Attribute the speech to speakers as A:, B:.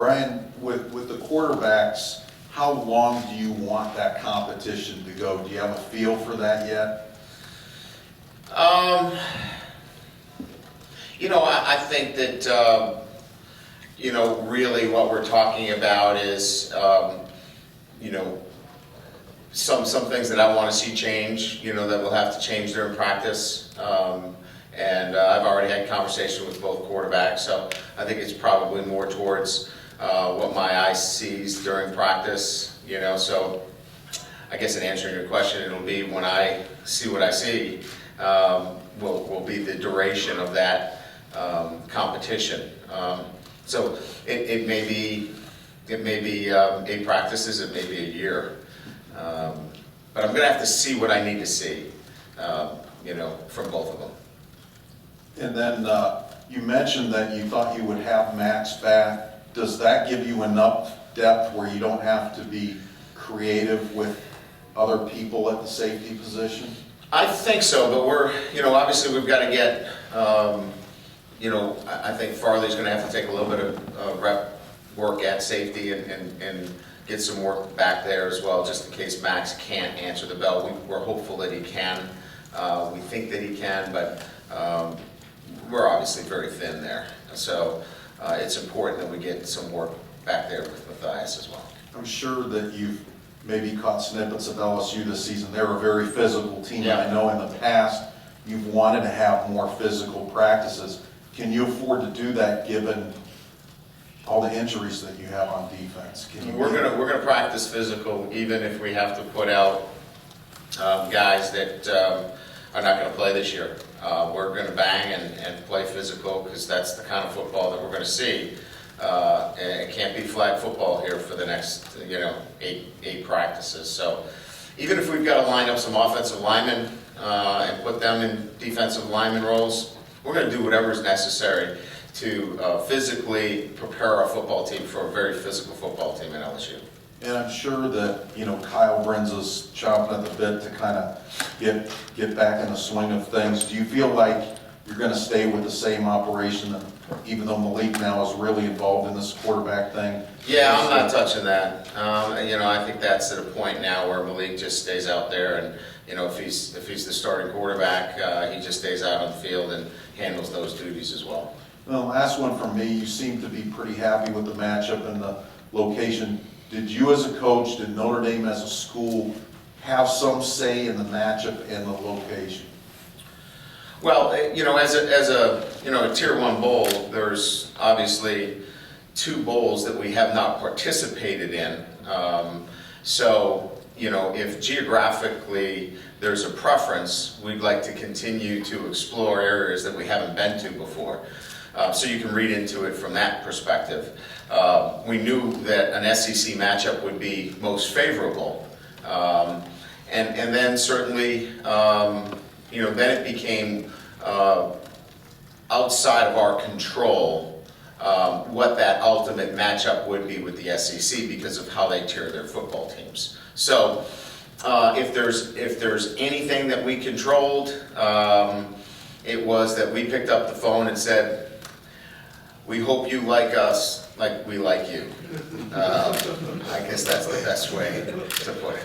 A: Brian, with the quarterbacks, how long do you want that competition to go? Do you have a feel for that yet?
B: I think that, really what we're talking about is, some things that I want to see change, that will have to change during practice. And I've already had conversation with both quarterbacks, so I think it's probably more towards what my eye sees during practice, so I guess in answering your question, it'll be when I see what I see, will be the duration of that competition. So it may be 8 practices, it may be a year, but I'm going to have to see what I need to see, from both of them.
A: And then you mentioned that you thought you would have Max back. Does that give you enough depth where you don't have to be creative with other people at the safety position?
B: I think so, but we're, obviously we've got to get, I think Farley's going to have to take a little bit of rep work at safety and get some work back there as well, just in case Max can't answer the bell. We're hopeful that he can. We think that he can, but we're obviously very thin there. So it's important that we get some work back there with Matthias as well.
A: I'm sure that you've maybe caught snippets of LSU this season. They're a very physical team.
B: Yeah.
A: I know in the past you've wanted to have more physical practices. Can you afford to do that given all the injuries that you have on defense?
B: We're gonna practice physical, even if we have to put out guys that are not going to play this year. We're going to bang and play physical because that's the kind of football that we're going to see. And it can't be flag football here for the next, 8 practices. So even if we've got to line up some offensive linemen and put them in defensive lineman roles, we're going to do whatever is necessary to physically prepare our football team for a very physical football team at LSU.
A: And I'm sure that, Kyle Brinza's chomping at the bit to kind of get back in the swing of things. Do you feel like you're going to stay with the same operation, even though Malik now is really involved in this quarterback thing?
B: Yeah, I'm not touching that. I think that's at a point now where Malik just stays out there, and if he's the starting quarterback, he just stays out on the field and handles those duties as well.
A: Well, last one from me. You seem to be pretty happy with the matchup and the location. Did you as a coach, did Notre Dame as a school have some say in the matchup and the location?
B: Well, as a Tier 1 bowl, there's obviously 2 bowls that we have not participated in. So, if geographically there's a preference, we'd like to continue to explore areas that we haven't been to before. So you can read into it from that perspective. We knew that an SEC matchup would be most favorable. And then certainly, then it became outside of our control what that ultimate matchup would be with the SEC because of how they tier their football teams. So if there's anything that we controlled, it was that we picked up the phone and said, "We hope you like us like we like you." I guess that's the best way to put it.